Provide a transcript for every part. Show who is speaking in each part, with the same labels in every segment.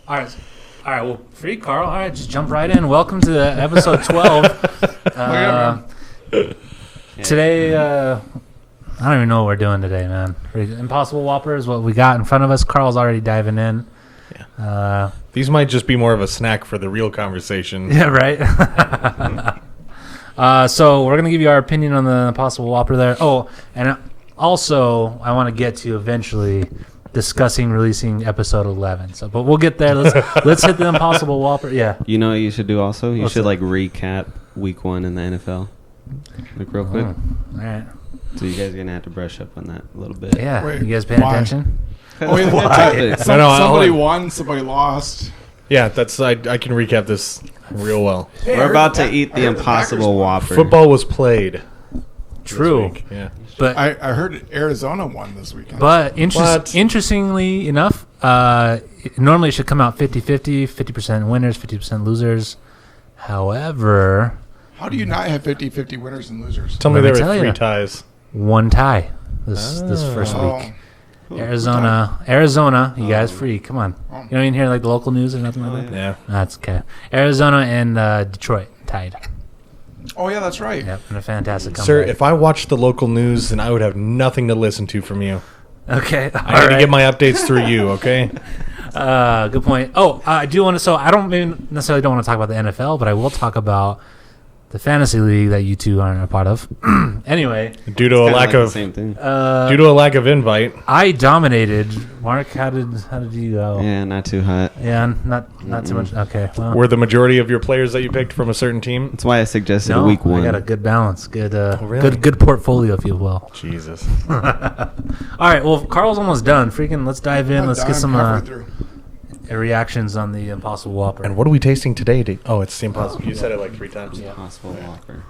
Speaker 1: All right. Well, free, Carl. All right, just jump right in. Welcome to episode 12. Today, I don't even know what we're doing today, man. Impossible Whopper is what we got in front of us. Carl's already diving in.
Speaker 2: Yeah. These might just be more of a snack for the real conversation.
Speaker 1: Yeah, right? So we're going to give you our opinion on the Impossible Whopper there. Oh, and also I want to get to eventually discussing releasing episode 11. So, but we'll get there. Let's hit the Impossible Whopper. Yeah.
Speaker 3: You know what you should do also? You should recap week 1 in the NFL. Real quick.
Speaker 1: All right.
Speaker 3: So you guys are going to have to brush up on that a little bit.
Speaker 1: Yeah.
Speaker 4: Wait,
Speaker 1: you guys paying
Speaker 4: why?
Speaker 1: attention?
Speaker 4: Oh, wait, somebody won, somebody lost.
Speaker 2: Yeah, that's I can recap this real well.
Speaker 3: We're about to eat the Impossible Whopper.
Speaker 2: Football was played.
Speaker 1: True.
Speaker 2: This week. Yeah.
Speaker 1: But
Speaker 4: I heard Arizona won this weekend.
Speaker 1: But interestingly enough, normally it should come out 50-50, 50% winners, 50% losers. However,
Speaker 4: How do you not have 50-50 winners and losers?
Speaker 2: Tell me
Speaker 1: Let me
Speaker 2: there were
Speaker 1: tell
Speaker 2: 3
Speaker 1: ya.
Speaker 2: ties.
Speaker 1: one tie this first week. Arizona, you guys free. Come on. You don't even hear the local news or nothing like that?
Speaker 2: Yeah.
Speaker 1: That's okay. Arizona and Detroit tied.
Speaker 4: Oh, yeah, that's right.
Speaker 1: Yep, and a fantastic comeback.
Speaker 2: Sir, if I watched the local news, then I would have nothing to listen to from you.
Speaker 1: Okay.
Speaker 2: I need to get my updates through you, okay?
Speaker 1: Good point. Oh, I do want to. So I don't necessarily don't want to talk about the NFL, but I will talk about the fantasy league that you two aren't a part of. Anyway,
Speaker 2: Due to a lack
Speaker 3: the
Speaker 2: of
Speaker 3: same thing.
Speaker 2: due to a lack of invite.
Speaker 1: I dominated. Mark, how did you go?
Speaker 3: Yeah, not too hot.
Speaker 1: Yeah, not too much. Okay. Well,
Speaker 2: Were the majority of your players that you picked from a certain team?
Speaker 3: That's why I suggested
Speaker 1: no,
Speaker 3: week 1.
Speaker 1: I got a good balance. Good.
Speaker 2: really?
Speaker 1: Good portfolio, if you will.
Speaker 2: Jesus.
Speaker 1: All right. Well, Carl's almost done. Freaking, let's dive in. Let's get some reactions on the Impossible Whopper.
Speaker 2: And what are we tasting today? It's the Impossible. You said it 3 times.
Speaker 3: Impossible Whopper.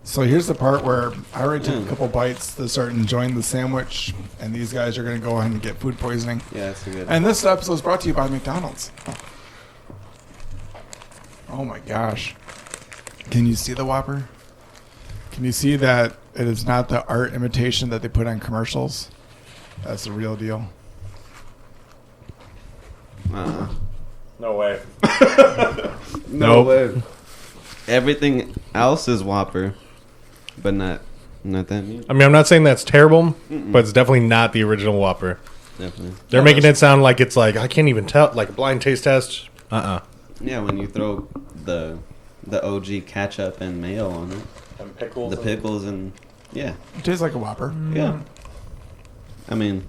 Speaker 4: So here's the part where I already took a couple bites to start enjoying the sandwich, and these guys are going to go ahead and get food poisoning.
Speaker 3: Yeah, that's a good.
Speaker 4: And this episode is brought to you by McDonald's. Oh my gosh. Can you see the Whopper? Can you see that it is not the art imitation that they put on commercials? That's the real deal.
Speaker 2: No way.
Speaker 3: No
Speaker 2: Nope.
Speaker 3: way. Everything else is Whopper, but not that meat.
Speaker 2: I mean, I'm not saying that's terrible, but it's definitely not the original Whopper.
Speaker 3: Definitely.
Speaker 2: They're making it sound like it's I can't even tell, like a blind taste test.
Speaker 3: Yeah, when you throw the OG ketchup and mayo on it,
Speaker 2: And pickles.
Speaker 3: the pickles and yeah,
Speaker 4: It tastes like a Whopper.
Speaker 3: yeah. I mean,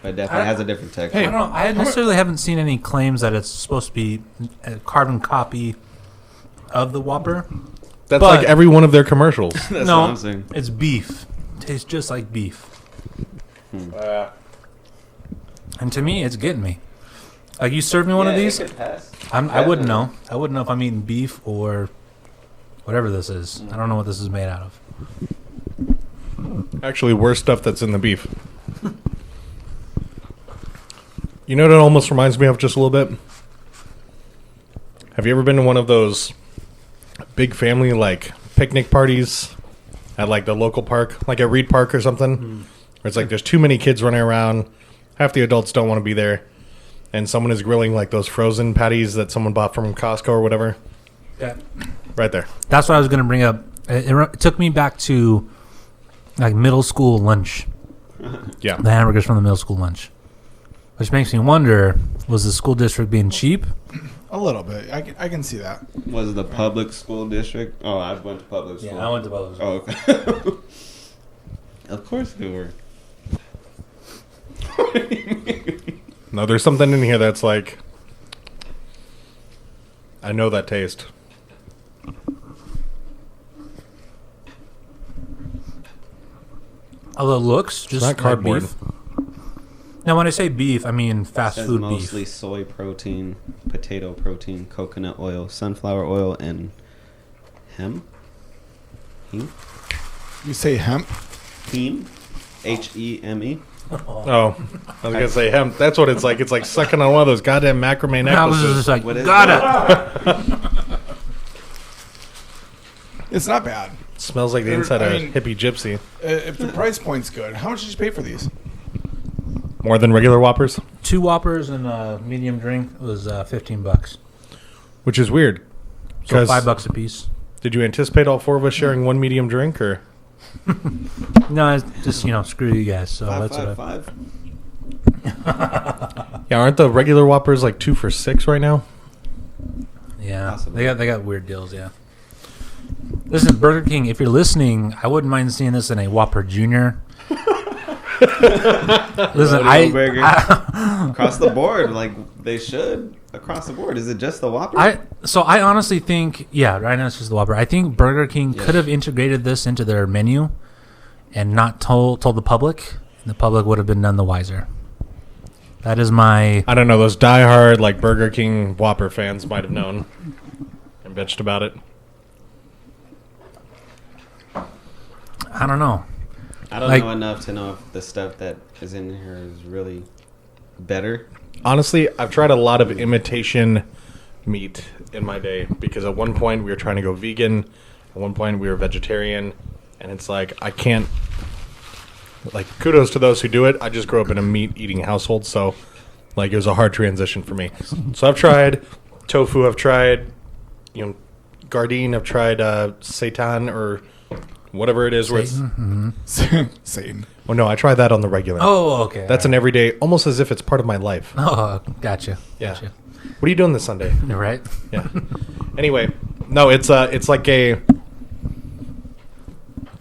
Speaker 3: it definitely has a different texture.
Speaker 1: I don't know. I necessarily haven't seen any claims that it's supposed to be a carbon copy of the Whopper.
Speaker 2: That's
Speaker 1: but-
Speaker 2: like every one of their commercials.
Speaker 3: That's
Speaker 1: No,
Speaker 3: what I'm saying.
Speaker 1: it's beef. Tastes just like beef. And to me, it's getting me. Like, you serve me one of these, I wouldn't know. I wouldn't know if I'm eating beef or whatever this is. I don't know what this is made out of.
Speaker 2: Actually, worse stuff that's in the beef. You know what it almost reminds me of just a little bit? Have you ever been to one of those big family picnic parties at the local park, like at Reed Park or something? Where it's there's too many kids running around, half the adults don't want to be there, and someone is grilling those frozen patties that someone bought from Costco or whatever.
Speaker 1: Yeah.
Speaker 2: Right there.
Speaker 1: That's what I was going to bring up. It took me back to middle school lunch.
Speaker 2: Yeah.
Speaker 1: The hamburgers from the middle school lunch. Which makes me wonder, was the school district being cheap?
Speaker 4: A little bit. I can see that.
Speaker 3: Was it the public school district? Oh, I went to public school.
Speaker 1: Yeah, I went to public school.
Speaker 3: Oh, okay. Of course they were.
Speaker 2: No, there's something in here that's I know that taste.
Speaker 1: Although it looks just
Speaker 2: not
Speaker 1: like
Speaker 2: cardboard.
Speaker 1: beef. Now, when I say beef, I mean fast
Speaker 3: Says
Speaker 1: food
Speaker 3: mostly
Speaker 1: beef.
Speaker 3: soy protein, potato protein, coconut oil, sunflower oil, and hemp.
Speaker 4: You say hemp?
Speaker 3: Heme? H-E-M-E?
Speaker 2: Oh, I was gonna say hemp. That's what it's like. It's like sucking on one of those goddamn macrame
Speaker 1: I was
Speaker 2: necklaces.
Speaker 1: just like,
Speaker 3: What is
Speaker 1: got it.
Speaker 4: It's not bad.
Speaker 2: Smells like the inside of a hippie gypsy.
Speaker 4: If the price point's good, how much did you pay for these?
Speaker 2: More than regular Whoppers?
Speaker 1: 2 Whoppers and a medium drink was $15.
Speaker 2: Which is weird.
Speaker 1: So $5 a piece.
Speaker 2: Did you anticipate all 4 of us sharing one medium drink, or?
Speaker 1: No, it's just, screw you guys. So
Speaker 3: Five,
Speaker 1: that's
Speaker 3: five,
Speaker 1: what
Speaker 3: five.
Speaker 2: Yeah, aren't the regular Whoppers like 2 for $6 right now?
Speaker 1: Yeah,
Speaker 3: Possibly.
Speaker 1: they got weird deals. Yeah. Listen, Burger King, if you're listening, I wouldn't mind seeing this in a Whopper Junior. Listen,
Speaker 3: Burger. Across the board, like they should. Across the board, is it just the Whopper?
Speaker 1: I honestly think, right now it's just the Whopper. I think Burger King could have integrated this into their menu and not told the public, and the public would have been none the wiser. That is my...
Speaker 2: I don't know. Those diehard like Burger King Whopper fans might have known and bitched about it.
Speaker 1: I don't know.
Speaker 3: I don't know enough to know if the stuff that is in here is really better.
Speaker 2: Honestly, I've tried a lot of imitation meat in my day because at one point we were trying to go vegan. At one point we were vegetarian. And it's like, I can't... Like, kudos to those who do it. I just grew up in a meat-eating household, so, like, it was a hard transition for me. So I've tried tofu. I've tried, Gardein. I've tried seitan or whatever it is.
Speaker 1: Satan?
Speaker 4: Satan.
Speaker 2: Oh, no, I tried that on the regular.
Speaker 1: Oh, okay.
Speaker 2: That's an everyday, almost as if it's part of my life.
Speaker 1: Oh, gotcha.
Speaker 2: Yeah.
Speaker 1: Gotcha.
Speaker 2: What are you doing this Sunday?
Speaker 1: You're right.
Speaker 2: Yeah. Anyway, no, it's like it's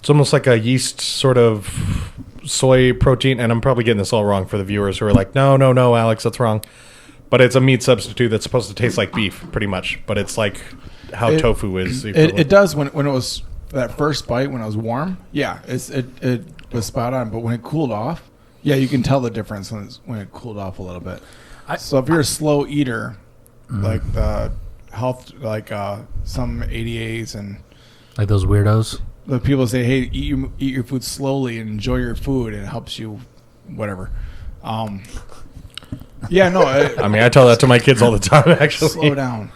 Speaker 2: almost like a yeast sort of soy protein, and I'm probably getting this all wrong for the viewers who are like, no, Alex, that's wrong. But it's a meat substitute that's supposed to taste like beef, pretty much. But it's like how tofu is.
Speaker 4: It does when it was that first bite when it was warm. Yeah, it was spot on. But when it cooled off, yeah, you can tell the difference when it cooled off a little bit. So if you're a slow eater, like the health, like some ADAs and
Speaker 1: Like those weirdos.
Speaker 4: the people say, hey, eat your food slowly and enjoy your food. And it helps you, whatever. Yeah, no.
Speaker 2: I mean, I tell that to my kids all the time, actually.
Speaker 4: Slow down.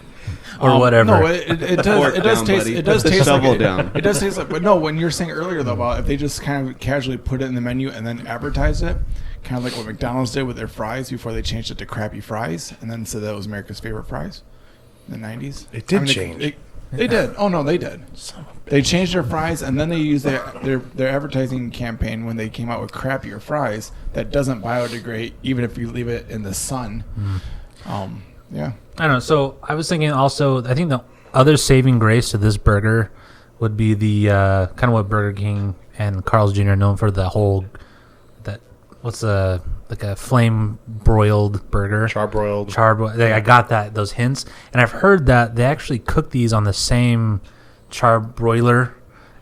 Speaker 1: Or whatever.
Speaker 4: No, it does taste.
Speaker 3: Buddy.
Speaker 4: It does
Speaker 3: Put the
Speaker 4: taste
Speaker 3: shovel
Speaker 4: like
Speaker 3: down.
Speaker 4: It does taste like. But no, when you're saying earlier though about if they just kind of casually put it in the menu and then advertise it, kind of like what McDonald's did with their fries before they changed it to crappy fries, and then said that was America's favorite fries in the '90s.
Speaker 2: It did change.
Speaker 4: They did. Oh no, they did. They changed their fries, and then they used their advertising campaign when they came out with crappier fries that doesn't biodegrade even if you leave it in the sun. Yeah.
Speaker 1: I don't know. So I was thinking also, I think the other saving grace to this burger would be the kind of what Burger King and Carl's Jr. are known for, the whole, what's like a flame broiled burger.
Speaker 2: Charbroiled.
Speaker 1: I got those hints. And I've heard that they actually cook these on the same charbroiler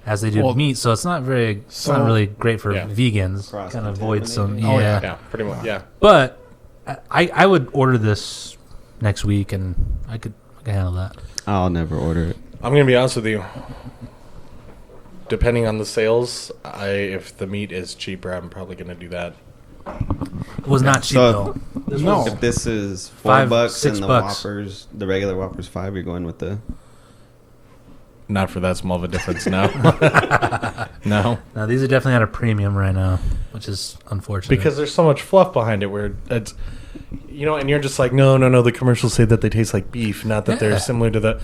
Speaker 1: as they do meat. So it's not really great for vegans. Kind of avoid some.
Speaker 2: Oh, yeah, pretty much, yeah.
Speaker 1: But I would order this next week, and I could handle that.
Speaker 3: I'll never order it.
Speaker 2: I'm going to be honest with you. Depending on the sales, if the meat is cheaper, I'm probably going to do that.
Speaker 1: It was not cheap, though.
Speaker 4: No.
Speaker 3: If this is
Speaker 1: $5,
Speaker 3: $4 and the
Speaker 1: $6.
Speaker 3: Whoppers, the regular Whopper's $5, you're going with the...
Speaker 2: Not for that small of a difference, no. No.
Speaker 1: No, these are definitely at a premium right now, which is unfortunate.
Speaker 2: Because there's so much fluff behind it where it's, and you're just like, no, the commercials say that they taste like beef, not that they're similar to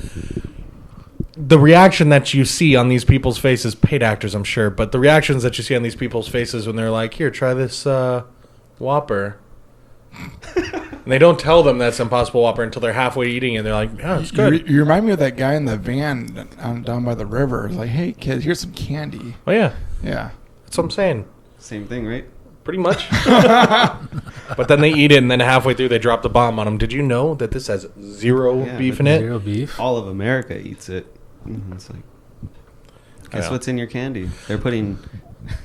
Speaker 2: the reaction that you see on these people's faces, paid actors, I'm sure, but the reactions that you see on these people's faces when they're like, here, try this Whopper. And they don't tell them that's Impossible Whopper until they're halfway eating, and they're like, yeah, it's good.
Speaker 4: You remind me of that guy in the van down by the river. It's like, hey, kid, here's some candy.
Speaker 2: Oh, yeah.
Speaker 4: Yeah.
Speaker 2: That's what I'm saying.
Speaker 3: Same thing, right?
Speaker 2: Pretty much. But then they eat it, and then halfway through they drop the bomb on them. Did you know that this has zero beef in it?
Speaker 1: Zero beef?
Speaker 3: All of America eats it. It's like, guess what's in your candy? They're putting...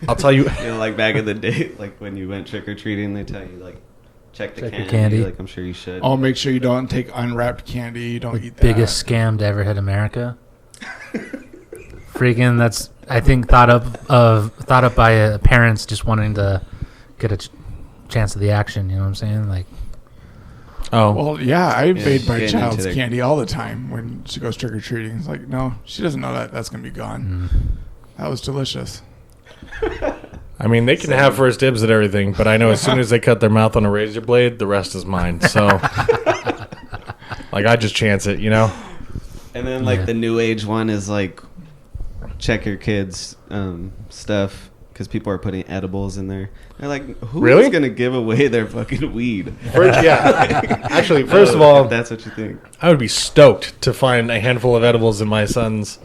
Speaker 2: I'll tell you...
Speaker 3: like back in the day, like when you went trick-or-treating, they tell you, like, check the
Speaker 1: candy.
Speaker 3: Like, I'm sure you should.
Speaker 4: Oh, make sure you don't take unwrapped candy. You don't eat that.
Speaker 1: Biggest scam to ever hit America. Freaking, that's, I think, thought up by parents just wanting to get a chance of the action. You know what I'm saying? Like,
Speaker 2: oh,
Speaker 4: well, yeah, I invade my
Speaker 3: getting
Speaker 4: child's
Speaker 3: into
Speaker 4: candy all the time when she goes trick or treating. It's like, no, she doesn't know that's gonna be gone. That was delicious.
Speaker 2: I I mean, they can have first dibs at everything, but I know as soon as they cut their mouth on a razor blade, the rest is mine. So, like, I just chance it, you know?
Speaker 3: And then, like, the new age one is, like, check your kids' stuff, because people are putting edibles in there. They're like, who's
Speaker 2: Really?
Speaker 3: going to give away their fucking weed?
Speaker 2: Actually, first of all,
Speaker 3: if that's what you think.
Speaker 2: I would be stoked to find a handful of edibles in my son's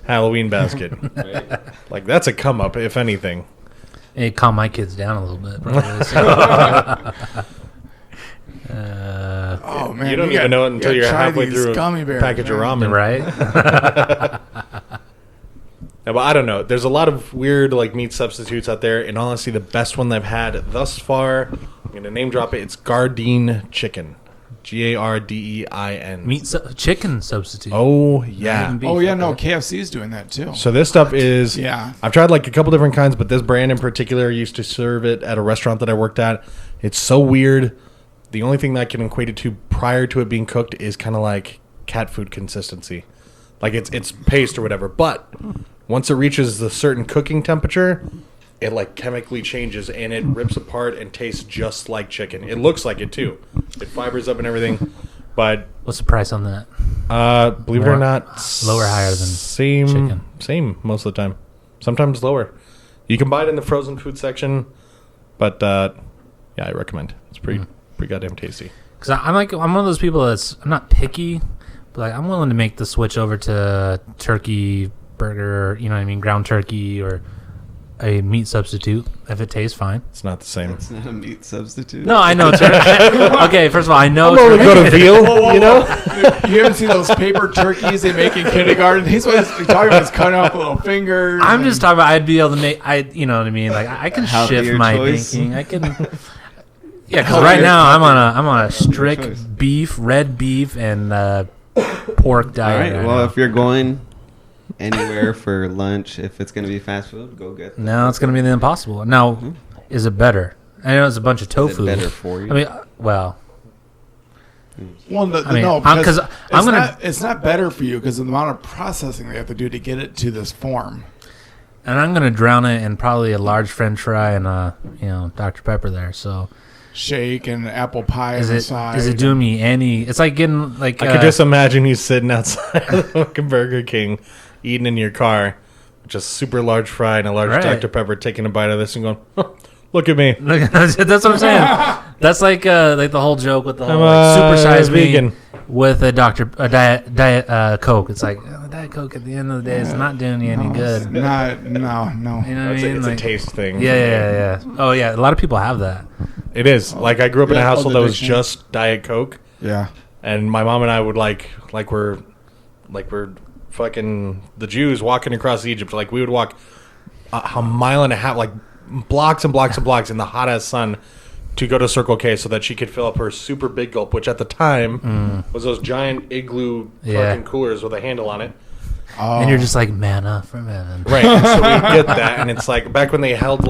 Speaker 2: Halloween basket.
Speaker 3: Right?
Speaker 2: Like, that's a come up, if anything.
Speaker 1: It calmed my kids down a little bit. Probably, so.
Speaker 4: Oh man,
Speaker 2: You don't even know it until you're halfway through
Speaker 4: gummy
Speaker 2: a
Speaker 4: bears,
Speaker 2: package of
Speaker 4: man.
Speaker 2: ramen.
Speaker 1: Right?
Speaker 2: Yeah, but I don't know. There's a lot of weird like meat substitutes out there. And honestly, the best one I've had thus far, I'm going to name drop it. It's Gardein chicken. Gardein.
Speaker 1: Chicken substitute.
Speaker 2: Oh, yeah.
Speaker 1: Beef,
Speaker 4: Oh yeah, no,
Speaker 1: okay.
Speaker 4: KFC's doing that too.
Speaker 2: So this stuff is...
Speaker 4: Yeah.
Speaker 2: I've tried like a couple different kinds, but this brand in particular used to serve it at a restaurant that I worked at. It's so weird. The only thing that I can equate it to prior to it being cooked is kind of like cat food consistency. Like it's paste or whatever. But once it reaches the certain cooking temperature, it like chemically changes and it rips apart and tastes just like chicken. It looks like it too. It fibers up and everything. But
Speaker 1: What's the price on that?
Speaker 2: believe it or not,
Speaker 1: Lower, higher than chicken?
Speaker 2: Same most of the time. Sometimes lower. You can buy it in the frozen food section, but yeah, I recommend. It's pretty goddamn tasty.
Speaker 1: Because I'm one of those people I'm not picky, but like I'm willing to make the switch over to turkey burger, you know what I mean, ground turkey or a meat substitute if it tastes fine.
Speaker 2: It's not the same.
Speaker 3: It's not a meat substitute.
Speaker 1: No, I know. Okay, first of all, I know.
Speaker 2: I'm gonna go to veal, you know.
Speaker 4: You haven't seen those paper turkeys they make in kindergarten? He's talking about is cutting off little fingers.
Speaker 1: I'm just talking about I'd be able to make. You know what I mean? Like I can
Speaker 3: Healthier
Speaker 1: shift my
Speaker 3: choice.
Speaker 1: thinking. I can. Yeah, because right now I'm on a strict beef, red beef, and pork
Speaker 3: All
Speaker 1: diet.
Speaker 3: right. Well, if you're going anywhere for lunch, if it's going to be fast food, go get that.
Speaker 1: Now it's going to be the impossible. Now, is it better? I know it's a bunch of tofu.
Speaker 3: Is it better for you?
Speaker 1: I mean, well,
Speaker 4: Well, no,
Speaker 1: I mean,
Speaker 4: no,
Speaker 1: I'm-
Speaker 4: because
Speaker 1: 'cause I'm gonna-
Speaker 4: it's not better for you because of the amount of processing they have to do to get it to this form.
Speaker 1: and I'm going to drown it in probably a large French fry and Dr. Pepper there. So
Speaker 4: Shake and apple pie on
Speaker 1: is
Speaker 4: the
Speaker 1: it
Speaker 4: side.
Speaker 1: is it doing me any? It's like getting like
Speaker 2: I could just imagine you sitting outside of the fucking Burger King, eating in your car, just super large fry and a large
Speaker 1: Right.
Speaker 2: Dr. Pepper, taking a bite of this and going, "Huh, look at me.
Speaker 1: That's what I'm saying. That's like the whole joke with the whole
Speaker 2: I'm
Speaker 1: supersize me
Speaker 2: vegan.
Speaker 1: with a diet Coke. It's like Diet Coke at the end of the day is not doing you any good. You know
Speaker 4: No.
Speaker 1: what I
Speaker 2: It's,
Speaker 1: mean?
Speaker 2: it's
Speaker 1: Like-
Speaker 2: a taste thing.
Speaker 1: Yeah. Oh yeah, a lot of people have that.
Speaker 2: It is. Like, I grew up in a
Speaker 4: Yeah,
Speaker 2: household
Speaker 4: the
Speaker 2: that was
Speaker 4: addiction.
Speaker 2: just Diet Coke.
Speaker 4: Yeah.
Speaker 2: And my mom and I would like we're fucking the Jews walking across Egypt. Like, we would walk a mile and a half, like blocks and blocks and blocks in the hot ass sun to go to Circle K so that she could fill up her super big gulp, which at the time was those giant igloo
Speaker 1: Yeah.
Speaker 2: fucking coolers with a handle on it.
Speaker 4: Oh.
Speaker 1: And you're just like manna from heaven.
Speaker 2: Right. So we get that, and it's like back when they held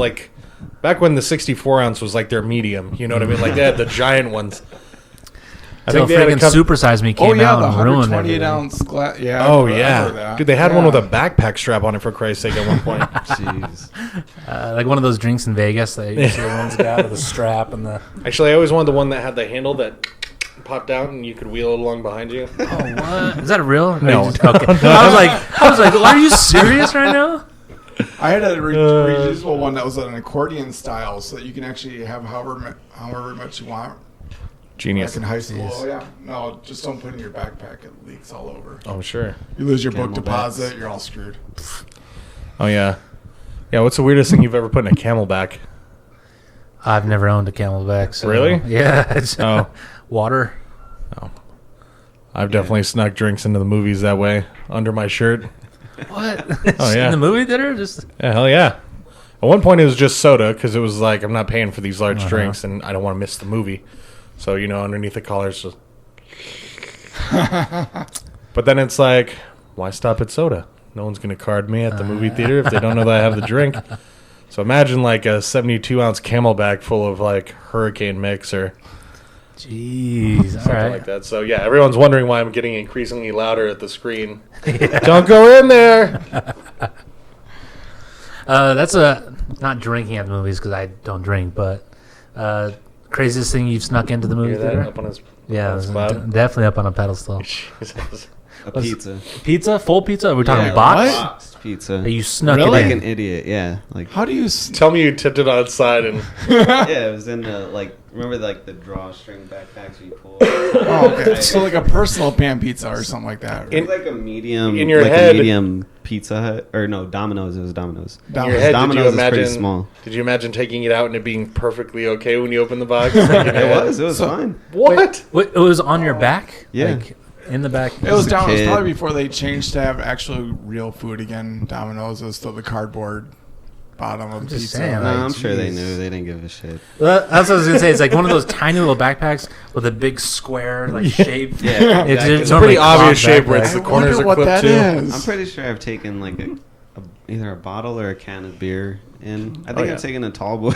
Speaker 2: back when the 64 ounce was like their medium. You know what I mean? Like they had the giant ones. I
Speaker 1: Until
Speaker 2: think they had a
Speaker 1: freaking
Speaker 2: couple.
Speaker 1: supersize me came
Speaker 4: Oh yeah,
Speaker 1: out
Speaker 4: the
Speaker 1: and ruined
Speaker 4: 128
Speaker 1: everything.
Speaker 4: ounce glass. Yeah.
Speaker 2: Oh
Speaker 4: I remember
Speaker 2: yeah,
Speaker 4: that.
Speaker 2: dude! They had one
Speaker 4: Yeah.
Speaker 2: with a backpack strap on it for Christ's sake at one point.
Speaker 3: Jeez.
Speaker 1: Like one of those drinks in Vegas that you see the ones got with the strap and the.
Speaker 2: Actually, I always wanted the one that had the handle that popped out and you could wheel it along behind you.
Speaker 1: Oh what? Is that real?
Speaker 2: No.
Speaker 1: Okay. I was like, are you serious right now?
Speaker 4: I had a reusable one that was an accordion style, so that you can actually have however much you want.
Speaker 2: Genius.
Speaker 4: Back in high school.
Speaker 1: Jeez.
Speaker 4: Oh yeah. No, just don't put it in your backpack. It leaks all over.
Speaker 2: Oh sure.
Speaker 4: You lose your book
Speaker 3: Camelbacks.
Speaker 4: deposit, you're all screwed.
Speaker 2: Oh yeah. Yeah. What's the weirdest thing you've ever put in a Camelback?
Speaker 1: I've never owned a Camelback. So,
Speaker 2: Really?
Speaker 1: Yeah. It's,
Speaker 2: Oh.
Speaker 1: water.
Speaker 2: I've definitely snuck drinks into the movies that way under my shirt.
Speaker 1: What?
Speaker 2: Oh, yeah.
Speaker 1: In the movie theater? Just
Speaker 2: Yeah, hell yeah. At one point, it was just soda because it was like I'm not paying for these large drinks and I don't want to miss the movie. So underneath the collar, it's just. But then it's like, why stop at soda? No one's gonna card me at the movie theater if they don't know that I have the drink. So imagine like a 72-ounce Camelback full of like Hurricane mix or
Speaker 1: jeez. All
Speaker 2: something
Speaker 1: right.
Speaker 2: like that. So yeah, everyone's wondering why I'm getting increasingly louder at the screen. Don't go in there.
Speaker 1: That's not drinking at the movies because I don't drink, but craziest thing you've snuck into the movie
Speaker 2: Hear that
Speaker 1: theater?
Speaker 2: up on his
Speaker 1: Yeah,
Speaker 2: on his
Speaker 1: it was
Speaker 2: bud?
Speaker 1: definitely up on a pedestal.
Speaker 2: Jesus.
Speaker 3: A pizza.
Speaker 1: Pizza, full pizza. Are we talking
Speaker 3: Yeah,
Speaker 1: box?
Speaker 3: Boxed pizza.
Speaker 1: Or you snuck
Speaker 4: Really?
Speaker 1: it
Speaker 3: Like
Speaker 1: in?
Speaker 3: an idiot, yeah. Like
Speaker 4: How do you?
Speaker 2: Tell me you tipped it outside and
Speaker 3: yeah, it was in the like remember like the drawstring backpacks you pull.
Speaker 4: Oh, okay. So like a personal pan pizza or something like that.
Speaker 3: It
Speaker 4: Right?
Speaker 3: was like a medium,
Speaker 2: in your
Speaker 3: like
Speaker 2: head-
Speaker 3: a medium Pizza Hut or no Domino's. It was Domino's.
Speaker 2: in
Speaker 4: Down-
Speaker 2: your head, did you
Speaker 3: Domino's is pretty
Speaker 2: imagine?
Speaker 3: small.
Speaker 2: Did you imagine taking it out and it being perfectly okay when you open the box?
Speaker 3: It was
Speaker 4: So-
Speaker 3: fine.
Speaker 2: What?
Speaker 1: Wait, it was on your back?
Speaker 3: Yeah.
Speaker 1: Like, in the back?
Speaker 4: It was
Speaker 3: a
Speaker 4: down. It was
Speaker 3: kid.
Speaker 4: probably before they changed to have actual real food again. Domino's was still the cardboard bottom of the
Speaker 1: just
Speaker 4: pizza.
Speaker 1: saying,
Speaker 3: No,
Speaker 1: like,
Speaker 3: I'm sure they
Speaker 1: jeez.
Speaker 3: knew. They didn't give a shit.
Speaker 1: Well, that's what I was going to say. It's like one of those tiny little backpacks with a big square like shape.
Speaker 3: Yeah,
Speaker 1: It's,
Speaker 3: exactly.
Speaker 2: It's a pretty obvious shape where it's
Speaker 4: I
Speaker 2: the corners
Speaker 4: wonder
Speaker 2: are
Speaker 4: what
Speaker 2: clipped
Speaker 4: that
Speaker 2: too.
Speaker 4: is.
Speaker 3: I'm pretty sure I've taken like either a bottle or a can of beer in. I
Speaker 2: Oh,
Speaker 3: think
Speaker 2: yeah.
Speaker 3: I've taken a tall boy.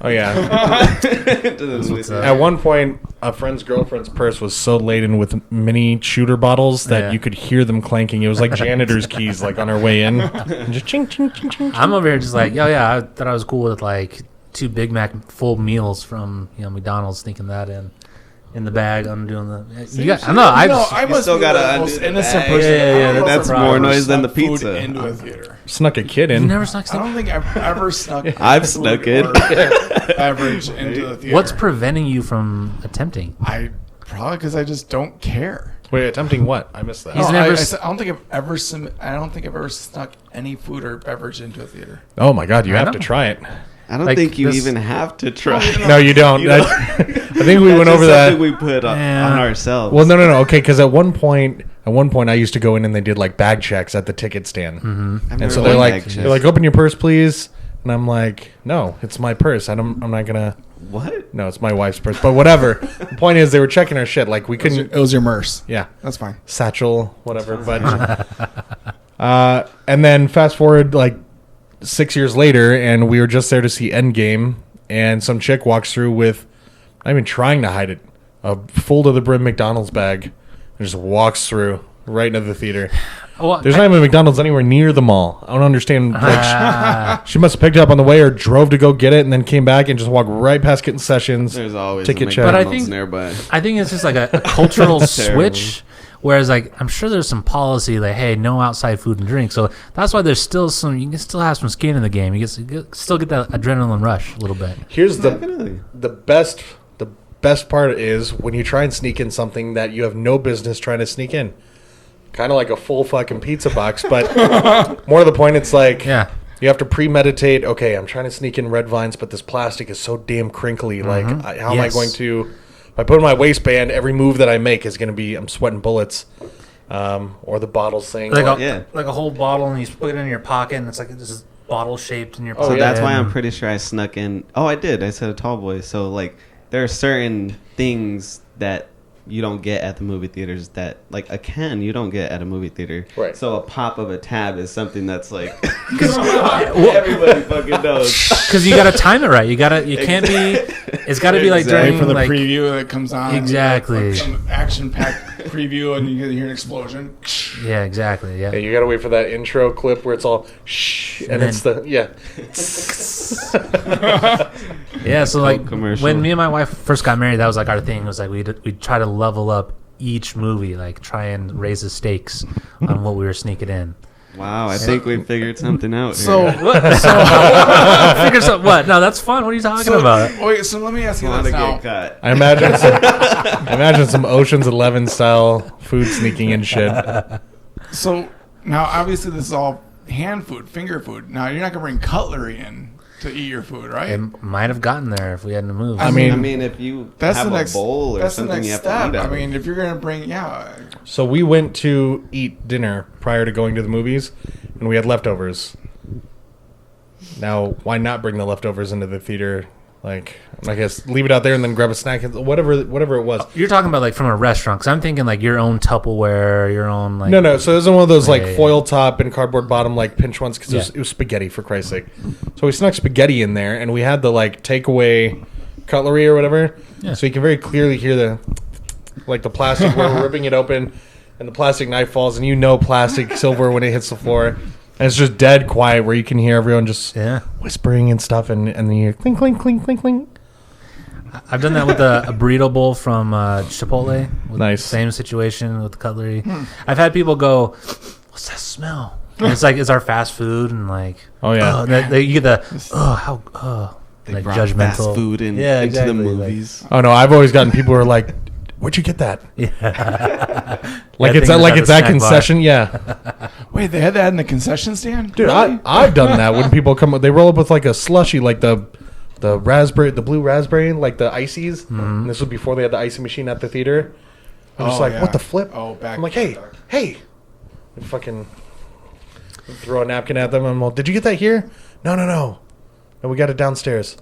Speaker 2: Oh yeah.
Speaker 3: to the movie
Speaker 1: what's
Speaker 3: theater.
Speaker 1: up.
Speaker 2: At one point, a friend's girlfriend's purse was so laden with mini shooter bottles that
Speaker 1: Yeah.
Speaker 2: you could hear them clanking. It was like janitor's keys, like on our way in. And just ching, ching, ching, ching.
Speaker 1: I'm over here just like, yeah, I thought I was cool with like 2 Big Mac full meals from McDonald's, sneaking that in the bag, undoing the. You got, I know.
Speaker 4: I
Speaker 3: You
Speaker 4: must
Speaker 3: still
Speaker 4: be
Speaker 3: gotta
Speaker 4: the
Speaker 3: undo
Speaker 4: most
Speaker 3: the
Speaker 4: innocent
Speaker 3: bag.
Speaker 4: person.
Speaker 1: Yeah, yeah,
Speaker 4: I don't know
Speaker 3: that's
Speaker 4: if I've
Speaker 3: more
Speaker 4: ever
Speaker 3: noise than the
Speaker 4: snuck food
Speaker 3: pizza.
Speaker 4: into a theater.
Speaker 2: Snuck a kid
Speaker 1: you
Speaker 2: in.
Speaker 1: never snuck
Speaker 4: I don't think I've ever snuck.
Speaker 3: I've
Speaker 4: food
Speaker 3: snuck it.
Speaker 4: or beverage into the theater.
Speaker 1: What's preventing you from attempting?
Speaker 4: I probably because I just don't care.
Speaker 2: Wait, attempting what? I missed that.
Speaker 1: He's
Speaker 4: No,
Speaker 1: never
Speaker 4: I
Speaker 1: s-
Speaker 4: don't think I've ever. I don't think I've ever snuck any food or beverage into a theater.
Speaker 2: Oh my god, you
Speaker 1: I
Speaker 2: have
Speaker 1: know.
Speaker 2: to try it.
Speaker 3: I don't
Speaker 1: Like
Speaker 3: think you
Speaker 1: this-
Speaker 3: even have to try.
Speaker 2: No, you don't.
Speaker 3: You don't.
Speaker 2: I think we
Speaker 3: That's
Speaker 2: went
Speaker 3: just
Speaker 2: over that.
Speaker 3: something we put on
Speaker 1: Yeah.
Speaker 3: ourselves.
Speaker 2: Well, no. Okay, because at one point, I used to go in and they did like bag checks at the ticket stand,
Speaker 3: I've
Speaker 2: and
Speaker 3: never
Speaker 2: so
Speaker 3: done
Speaker 2: they're
Speaker 3: bag checks.
Speaker 2: like, open your purse, please. And I'm like, no, it's my purse. I'm not gonna.
Speaker 3: What?
Speaker 2: No, it's my wife's purse. But whatever. The point is, they were checking our shit. Like we couldn't.
Speaker 4: It was your MERS.
Speaker 2: Yeah,
Speaker 4: That's fine.
Speaker 2: satchel, whatever. But and then fast forward like 6 years later, and we were just there to see Endgame, and some chick walks through with, not even trying to hide it, a full to the brim McDonald's bag, and just walks through right into the theater.
Speaker 1: Well,
Speaker 2: There's not even a McDonald's anywhere near the mall. I don't understand. Like, she must have picked it up on the way or drove to go get it, and then came back and just walked right past getting sessions.
Speaker 3: There's always
Speaker 2: Ticket
Speaker 3: a
Speaker 2: check.
Speaker 1: But I
Speaker 3: McDonald's
Speaker 1: think-
Speaker 3: nearby.
Speaker 1: I think it's just like a cultural
Speaker 3: Terrible.
Speaker 1: switch. Whereas, like, I'm sure there's some policy like, hey, no outside food and drink. So that's why there's still some. You can still have some skin in the game. You can still get that adrenaline rush a little bit.
Speaker 2: Here's
Speaker 3: Definitely.
Speaker 2: the best part is when you try and sneak in something that you have no business trying to sneak in. Kind of like a full fucking pizza box, but more to the point, it's like
Speaker 1: Yeah.
Speaker 2: you have to premeditate. Okay, I'm trying to sneak in red vines, but this plastic is so damn crinkly. Like, how am I
Speaker 1: Yes.
Speaker 2: going to? If I put it in my waistband, every move that I make is going to be I'm sweating bullets. Or the bottle saying,
Speaker 1: Like
Speaker 2: well,
Speaker 1: like a whole bottle, and you put it in your pocket, and it's like this is bottle shaped in your
Speaker 2: Oh,
Speaker 1: pocket.
Speaker 3: So that's why I'm
Speaker 1: and-
Speaker 3: pretty sure I snuck in. Oh, I did. I said a tall boy. So like, there are certain things that you don't get at the movie theaters that like a can you don't get at a movie theater.
Speaker 2: Right.
Speaker 3: So a pop of a tab is something that's like everybody fucking knows.
Speaker 1: Because you got to time it right. You can't be. It's got to be like
Speaker 3: Exactly.
Speaker 1: during
Speaker 4: For the
Speaker 1: like
Speaker 4: preview that comes on.
Speaker 1: Exactly.
Speaker 4: Like some action-packed preview, and you hear an explosion.
Speaker 1: yeah, exactly.
Speaker 2: yeah,
Speaker 1: Yeah.
Speaker 2: you got to wait for that intro clip where it's all shh, and
Speaker 1: then-
Speaker 2: it's the
Speaker 1: Yeah, so like
Speaker 3: commercial.
Speaker 1: when me and my wife first got married, that was like our thing. It was like we'd try to level up each movie, like try and raise the stakes on what we were sneaking in.
Speaker 3: Wow, I think we figured something out.
Speaker 4: So,
Speaker 3: here.
Speaker 1: Figure something. What? No, that's fun. What are you talking about?
Speaker 4: wait. So let me ask you
Speaker 3: want
Speaker 4: this
Speaker 3: to
Speaker 4: now.
Speaker 3: get cut.
Speaker 2: I imagine some Ocean's 11 style food sneaking in shit.
Speaker 4: So now, obviously, this is all hand food, finger food. Now, you're not gonna bring cutlery in to eat your food, right?
Speaker 1: It might have gotten there if we hadn't moved.
Speaker 2: I mean-
Speaker 3: I mean, if you
Speaker 4: That's
Speaker 3: have
Speaker 4: the next
Speaker 3: a bowl or
Speaker 4: That's the
Speaker 3: something,
Speaker 4: next
Speaker 3: you have
Speaker 4: step.
Speaker 3: to eat
Speaker 4: I
Speaker 3: out of.
Speaker 4: mean, if you're gonna bring,
Speaker 2: So we went to eat dinner prior to going to the movies, and we had leftovers. Now, why not bring the leftovers into the theater? Like, I guess leave it out there and then grab a snack, whatever it was.
Speaker 1: You're talking about like from a restaurant, because I'm thinking like your own Tupperware, your own like.
Speaker 2: No. So it wasn't one of those like
Speaker 1: Yeah.
Speaker 2: foil top and cardboard bottom like pinch ones because
Speaker 1: Yeah.
Speaker 2: it was spaghetti for Christ's sake. So we snuck spaghetti in there, and we had the like takeaway cutlery or whatever.
Speaker 1: Yeah.
Speaker 2: So you can very clearly hear the plastic where we're ripping it open, and the plastic knife falls, and plastic silver when it hits the floor. And it's just dead quiet where you can hear everyone just whispering and stuff, and then you hear clink, clink, clink, clink, clink.
Speaker 1: I've done that with a burrito bowl from Chipotle.
Speaker 2: Nice.
Speaker 1: Same situation with the cutlery. I've had people go, "What's that smell?" And it's like, it's our fast food, and like,
Speaker 2: oh yeah,
Speaker 1: you get the
Speaker 3: They
Speaker 1: like
Speaker 3: brought
Speaker 1: judgmental
Speaker 3: fast food into
Speaker 1: exactly,
Speaker 3: the movies.
Speaker 2: oh no, I've always gotten people who are like, "Where'd you get that?" Like it's that concession, yeah.
Speaker 4: Wait, they had that in the concession stand,
Speaker 2: Dude.
Speaker 4: really?
Speaker 2: I've done that when people come, they roll up with like a slushy, like the raspberry, the blue raspberry, like the ices. And this was before they had the icy machine at the theater. I'm just like, what the flip?
Speaker 4: Oh, back.
Speaker 2: I'm like, hey, and fucking throw a napkin at them. I'm like, did you get that here? No. No, we got it downstairs.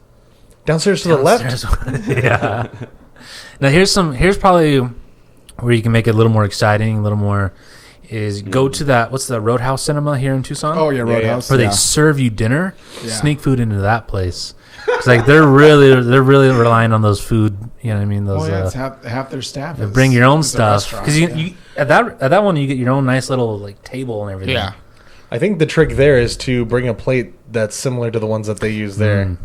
Speaker 2: Downstairs to the left.
Speaker 1: Yeah. Now here's probably where you can make it a little more exciting, a little more. Is go to that, what's the Roadhouse Cinema here in Tucson?
Speaker 4: Oh yeah, Roadhouse.
Speaker 1: Where they serve you dinner.
Speaker 4: Yeah.
Speaker 1: Sneak food into that place. It's like they're really relying on those food. You know what I mean? Those.
Speaker 4: It's half their staff.
Speaker 1: Bring your own stuff because
Speaker 4: yeah.
Speaker 1: you at that one you get your own nice little like table and everything.
Speaker 4: Yeah.
Speaker 2: I think the trick there is to bring a plate that's similar to the ones that they use there.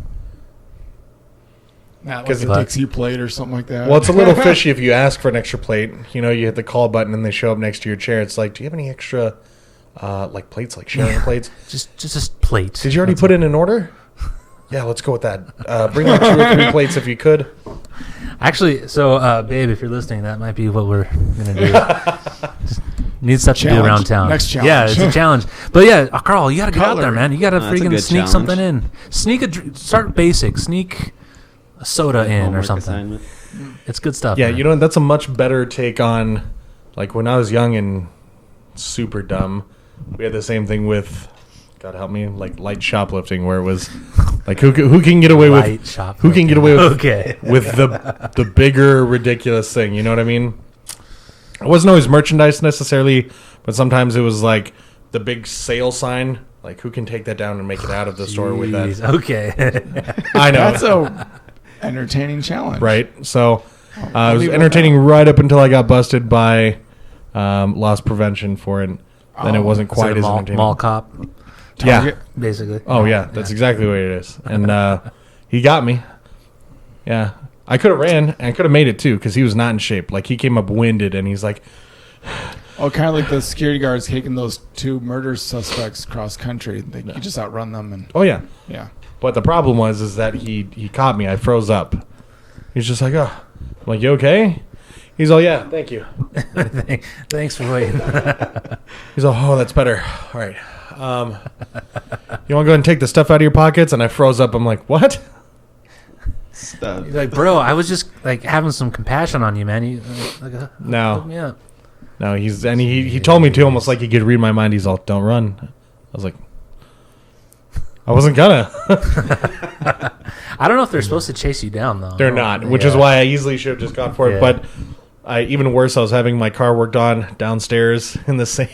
Speaker 4: Not like a Dixie plate or something like that.
Speaker 2: Well, it's a little fishy if you ask for an extra plate. You know, you hit the call button and they show up next to your chair. It's like, do you have any extra, like plates, like sharing plates?
Speaker 1: Just a plate.
Speaker 2: Did you already put in an order? Yeah, let's go with that. Bring like 2 or 3 plates if you could.
Speaker 1: Actually, so babe, if you're listening, that might be what we're gonna do. Need stuff to do around town.
Speaker 4: Next challenge.
Speaker 1: Yeah, it's a challenge. But yeah, Carl, you gotta get out there, man. You gotta
Speaker 3: That's a
Speaker 1: freaking
Speaker 3: good
Speaker 1: sneak
Speaker 3: challenge.
Speaker 1: something in. Start basic. Sneak a soda in or
Speaker 3: Homework
Speaker 1: something.
Speaker 3: assignment.
Speaker 1: It's good stuff.
Speaker 2: Yeah,
Speaker 1: man.
Speaker 2: you know, that's a much better take on, like, when I was young and super dumb, we had the same thing with, God help me, like light shoplifting, where it was like who can get away
Speaker 1: Light
Speaker 2: with
Speaker 1: shoplifting.
Speaker 2: who can get away with
Speaker 1: Okay.
Speaker 2: with the bigger ridiculous thing, you know what I mean? It wasn't always merchandise necessarily, but sometimes it was like the big sale sign, like who can take that down and make it out of the store with that.
Speaker 1: Jeez, okay.
Speaker 2: I know.
Speaker 4: That's a entertaining challenge,
Speaker 2: Right. So it was
Speaker 4: leave it
Speaker 2: entertaining right up until I got busted by loss prevention for it. Then it wasn't
Speaker 1: Is it
Speaker 2: quite
Speaker 1: a
Speaker 2: as
Speaker 1: mall
Speaker 2: entertaining.
Speaker 1: cop,
Speaker 2: Yeah.
Speaker 4: Target?
Speaker 1: basically.
Speaker 2: Oh yeah, that's exactly what it is. And he got me. Yeah, I could have ran and I could have made it too because he was not in shape. Like he came up winded and he's like,
Speaker 4: Oh, kind of like the security guards taking those 2 murder suspects cross country. You just outrun them and
Speaker 2: "Oh yeah."
Speaker 4: yeah.
Speaker 2: But the problem was that he caught me. I froze up. He's just like, "Oh," I'm like, "You okay?" He's all, "Yeah, thank you."
Speaker 1: Thanks for waiting.
Speaker 2: He's all, "Oh, that's better. All right. You want to go ahead and take the stuff out of your pockets?" And I froze up. I'm like, "What?"
Speaker 3: Stuff.
Speaker 1: He's like, bro, I was just like having some compassion on you, man. You
Speaker 2: No.
Speaker 1: hook me up.
Speaker 2: No, he told me to, almost like he could read my mind. He's all, "Don't run." I was like, I wasn't gonna.
Speaker 1: I don't know if they're supposed to chase you down though.
Speaker 2: They're not, which is why I easily should have just gone for it.
Speaker 1: Yeah.
Speaker 2: But even worse, I was having my car worked on downstairs in the same.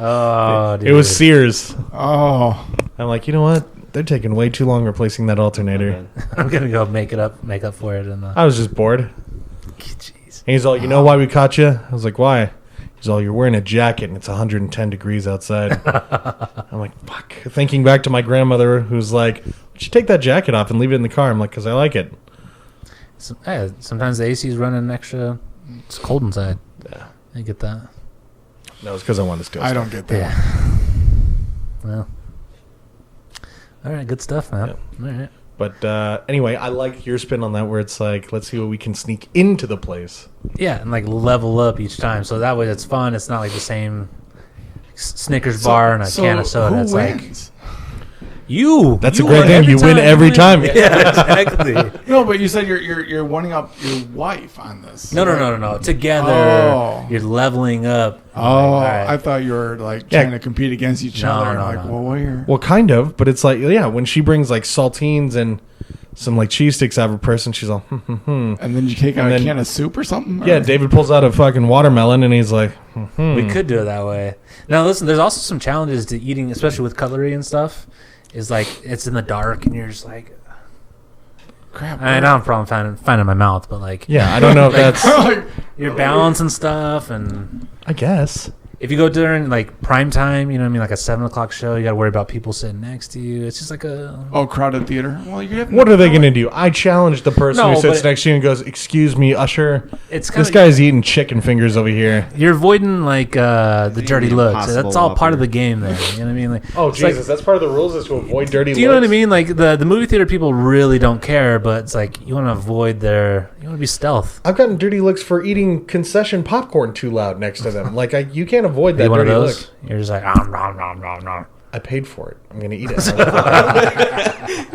Speaker 1: Oh, dude.
Speaker 2: It was Sears.
Speaker 4: Oh,
Speaker 2: I'm like, you know what? They're taking way too long replacing that alternator.
Speaker 1: I'm gonna go make up for it. And
Speaker 2: I was just bored.
Speaker 1: jeez.
Speaker 2: And he's all, "You know why we caught you?" I was like, "Why?" He's all, "You're wearing a jacket and it's 110 degrees outside." I'm like, fuck. Thinking back to my grandmother who's like, "Why don't you take that jacket off and leave it in the car?" I'm like, "Because I like it."
Speaker 1: Sometimes the AC is running extra. It's cold inside.
Speaker 2: Yeah.
Speaker 1: I get that.
Speaker 2: No, it's because I wanted to steal
Speaker 4: I
Speaker 2: stuff.
Speaker 4: don't get that.
Speaker 1: Yeah. Well. All right, good stuff, man.
Speaker 2: Yep.
Speaker 1: All right.
Speaker 2: But anyway, I like your spin on that where it's like, let's see what we can sneak into the place.
Speaker 1: Yeah, and like level up each time, so that way it's fun. It's not like the same Snickers bar and a can of soda.
Speaker 4: Who
Speaker 1: It's
Speaker 4: wins?
Speaker 1: like you.
Speaker 2: That's
Speaker 1: you
Speaker 2: a great
Speaker 1: win
Speaker 2: thing. You win every time.
Speaker 1: Yeah, exactly.
Speaker 4: No, but you said you're one up your wife on this.
Speaker 1: No. Together,
Speaker 4: Oh.
Speaker 1: you're leveling up.
Speaker 4: Oh,
Speaker 1: All right.
Speaker 4: I thought you were like
Speaker 2: Yeah.
Speaker 4: trying to compete against each
Speaker 1: No,
Speaker 4: other.
Speaker 1: no,
Speaker 4: Like,
Speaker 1: no.
Speaker 4: well, where?
Speaker 2: Well, kind of, but it's like, yeah, when she brings like saltines and some like cheese sticks out of her purse and she's all,
Speaker 4: And then you take out
Speaker 2: And
Speaker 4: a
Speaker 2: then-
Speaker 4: can of soup or something.
Speaker 2: Yeah, David pulls out a fucking watermelon and he's like,
Speaker 1: We could do it that way. Now, listen, there's also some challenges to eating, especially with cutlery and stuff. Is like it's in the dark and you're just like,
Speaker 4: crap.
Speaker 1: I don't have a problem finding my mouth, but like,
Speaker 2: Yeah, I don't know if that's,
Speaker 1: your balance and stuff, and
Speaker 2: I guess.
Speaker 1: if you go during like prime time, you know what I mean, like a 7 o'clock show, you got to worry about people sitting next to you. It's just like a
Speaker 4: crowded theater. Well,
Speaker 2: what are they going to do? I challenge the person who sits next to you and goes, "Excuse me, usher. This guy's eating chicken fingers over here."
Speaker 1: You're avoiding like the dirty looks. That's all part of the game there. You know what I mean? Like,
Speaker 2: oh Jesus, that's part of the rules is to avoid dirty looks.
Speaker 1: Do you know what I mean? Like the movie theater people really don't care, but it's like you want to avoid you want to be stealth.
Speaker 2: I've gotten dirty looks for eating concession popcorn too loud next to them. Like you can't avoid that dirty look.
Speaker 1: You're just like, nom, nom, nom, nom.
Speaker 2: I paid for it. I'm going to eat it.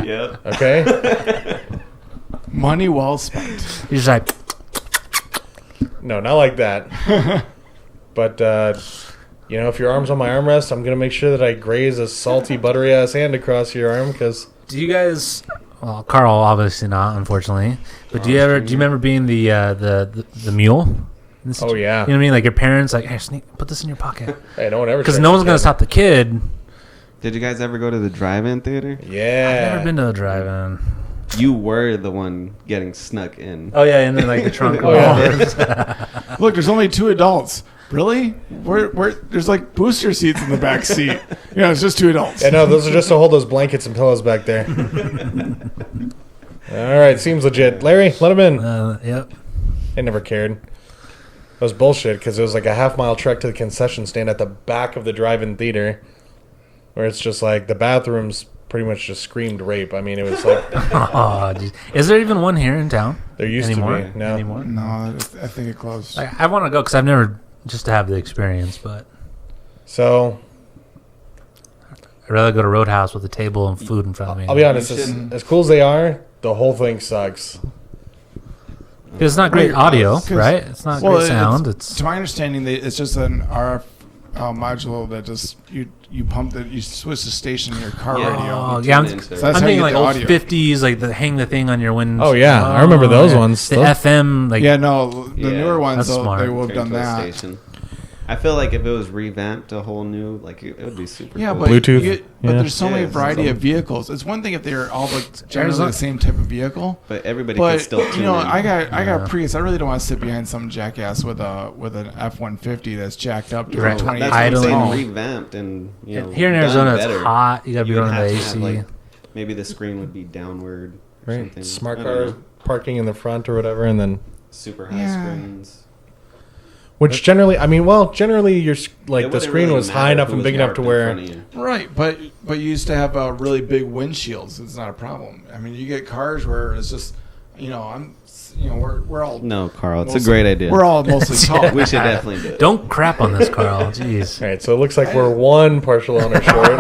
Speaker 3: Yeah.
Speaker 2: Okay?
Speaker 4: Money well spent.
Speaker 1: You're just like...
Speaker 2: No, not like that. But, if your arm's on my armrest, I'm going to make sure that I graze a salty, buttery-ass hand across your arm, because...
Speaker 1: Do you guys... Well, Carl, obviously not, unfortunately. But do you remember being the mule?
Speaker 2: Oh, yeah.
Speaker 1: You know what I mean? Like your parents, like, hey, put this in your pocket.
Speaker 2: Hey, no one ever.
Speaker 1: Because no one's gonna stop the kid.
Speaker 3: Did you guys ever go to the drive-in theater?
Speaker 2: Yeah.
Speaker 1: I've never been to a drive-in.
Speaker 3: You were the one getting snuck in.
Speaker 1: Oh yeah, and then like the trunk.
Speaker 4: Look, there's only 2 adults. Really? Where? There's like booster seats in the back seat. Yeah, it's just 2 adults.
Speaker 2: Yeah, no, those are just to hold those blankets and pillows back there. All right, seems legit. Larry, let him in.
Speaker 1: Yep.
Speaker 2: They never cared. It was bullshit because it was like a half-mile trek to the concession stand at the back of the drive-in theater, where it's just like the bathrooms pretty much just screamed rape. I mean, it was like...
Speaker 1: Oh, geez. Is there even one here in town?
Speaker 2: There used
Speaker 1: anymore?
Speaker 2: to be. No.
Speaker 1: Anymore?
Speaker 4: No, I think it closed.
Speaker 1: I want to go because I've never... Just to have the experience, but...
Speaker 2: So...
Speaker 1: I'd rather go to Roadhouse with a table and food in front of me.
Speaker 2: I'll be honest, as cool as they are, the whole thing sucks.
Speaker 1: It's not great audio, right? It's not great sound.
Speaker 4: It's to my understanding, it's just an RF module that just you pump it, you switch the station in your car radio.
Speaker 1: Oh, yeah, I'm thinking like old 50s, like hang the thing on your window.
Speaker 2: Oh yeah, I remember those ones.
Speaker 1: The FM, like
Speaker 4: the newer ones, they will have done that.
Speaker 3: Station. I feel like if it was revamped a whole new, like it would be super.
Speaker 4: Yeah,
Speaker 3: cool.
Speaker 4: but
Speaker 2: Bluetooth.
Speaker 4: But there's so many variety of vehicles. It's one thing if they're all like generally the same type of vehicle.
Speaker 3: But everybody can still tune in.
Speaker 4: I got Prius. I really don't want to sit behind some jackass with an F-150 that's jacked up to 28.
Speaker 3: That's what I'm saying, revamped and
Speaker 1: here in Arizona it's hot. You gotta be running the AC.
Speaker 3: Maybe the screen would be downward. Or something.
Speaker 2: Smart cars parking in the front or whatever, and then
Speaker 3: super high screens.
Speaker 2: Which generally you're like the screen was high enough and big enough to where
Speaker 4: right, but you used to have really big windshields. It's not a problem. I mean, you get cars where it's just we're all
Speaker 3: no, Carl. It's a great idea.
Speaker 4: We're all mostly tall.
Speaker 3: We should definitely do it.
Speaker 1: Don't crap on this, Carl. Jeez.
Speaker 2: All right, so it looks like we're one partial owner short.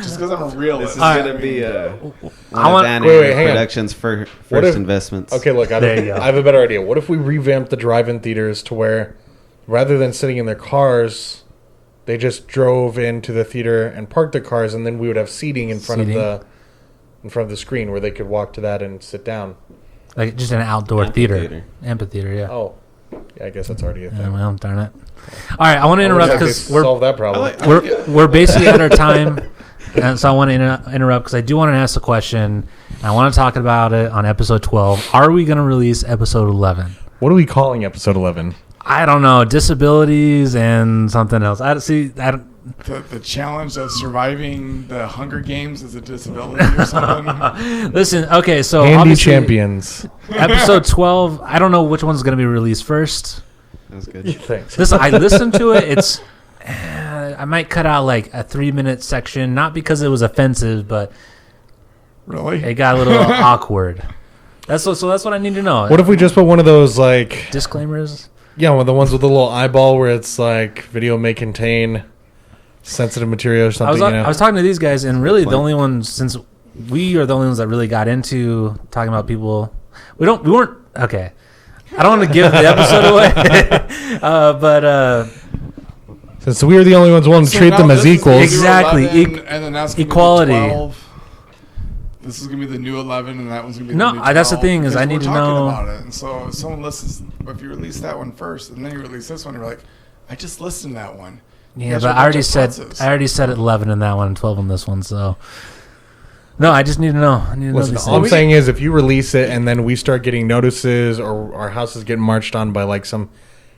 Speaker 4: Just because I'm a realist.
Speaker 3: This is gonna be one of Productions for first investments.
Speaker 2: Okay, look, I have a better idea. What if we revamp the drive-in theaters to where, rather than sitting in their cars, they just drove into the theater and parked their cars, and then we would have seating in front of the screen where they could walk to that and sit down.
Speaker 1: Like just an outdoor theater. Amphitheater, yeah.
Speaker 2: Oh, yeah, I guess that's already a thing.
Speaker 1: Well, darn it. All right, I want to interrupt because
Speaker 2: solve that problem.
Speaker 1: We're basically at our time. And so I want to interrupt because I do want to ask a question. I want to talk about it on episode 12. Are we going to release episode 11?
Speaker 2: What are we calling episode 11?
Speaker 1: I don't know. Disabilities and something else.
Speaker 4: The challenge of surviving the Hunger Games is a disability or something.
Speaker 1: Listen, okay, so
Speaker 2: Handy Champions.
Speaker 1: Episode 12, I don't know which one's going to be released first.
Speaker 3: That's good.
Speaker 2: Thanks.
Speaker 1: Listen, I listened to it. It's... I might cut out like a 3-minute section, not because it was offensive, but
Speaker 4: really
Speaker 1: it got a little awkward. That's what I need to know.
Speaker 2: What if we just put one of those like
Speaker 1: disclaimers?
Speaker 2: Yeah, one of the ones with the little eyeball where it's like video may contain sensitive material or something.
Speaker 1: I was talking to these guys, and really the only ones, since we are the only ones that really got into talking about people. We weren't okay. I don't want to give the episode away, but.
Speaker 2: Since we were the only ones willing to treat them as equals.
Speaker 1: Exactly.
Speaker 4: 11, and then that's
Speaker 1: equality.
Speaker 4: Be 12. This is going to be the new 11, and that one's going to be the new 12.
Speaker 1: That's the thing is I need to know.
Speaker 4: About it. And so if someone listens, if you release that one first, and then you release this one, you're like, I just listened to that one.
Speaker 1: Yeah, but I already said 11 in that one and 12 in this one, so. No, I just need to know.
Speaker 2: All I'm saying is if you release it and then we start getting notices or our houses getting marched on by like some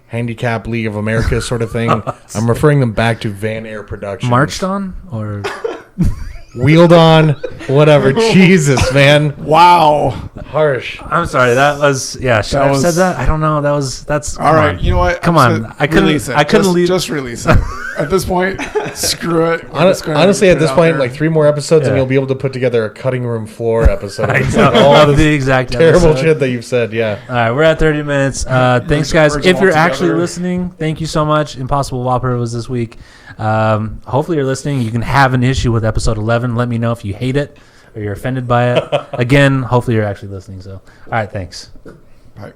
Speaker 2: Handicap League of America sort of thing. I'm referring them back to Van Air Productions.
Speaker 1: Marched on or
Speaker 2: Wheeled on, whatever. Jesus, man.
Speaker 4: Wow.
Speaker 2: Harsh.
Speaker 1: I'm sorry. That was Should I have said that? I don't know. That's
Speaker 4: All right. You know what?
Speaker 1: Come on. I couldn't
Speaker 4: release it.
Speaker 1: I couldn't leave.
Speaker 4: Just release it. At this point, screw it.
Speaker 2: Honestly, at this point, like 3 more episodes, and
Speaker 1: Yeah.
Speaker 2: you'll be able to put together a cutting room floor episode.
Speaker 1: I
Speaker 2: Of
Speaker 1: know,
Speaker 2: all
Speaker 1: of
Speaker 2: this
Speaker 1: the exact
Speaker 2: terrible
Speaker 1: episode.
Speaker 2: shit that you've said. Yeah.
Speaker 1: All right, we're at 30 minutes. Thanks, guys.
Speaker 4: Merge them
Speaker 1: If you're
Speaker 4: all
Speaker 1: actually
Speaker 4: together.
Speaker 1: listening, thank you so much. Impossible Whopper was this week. Hopefully you're listening. You can have an issue with episode 11. Let me know if you hate it or you're offended by it. Again, hopefully you're actually listening. So, all right, thanks.
Speaker 4: Bye.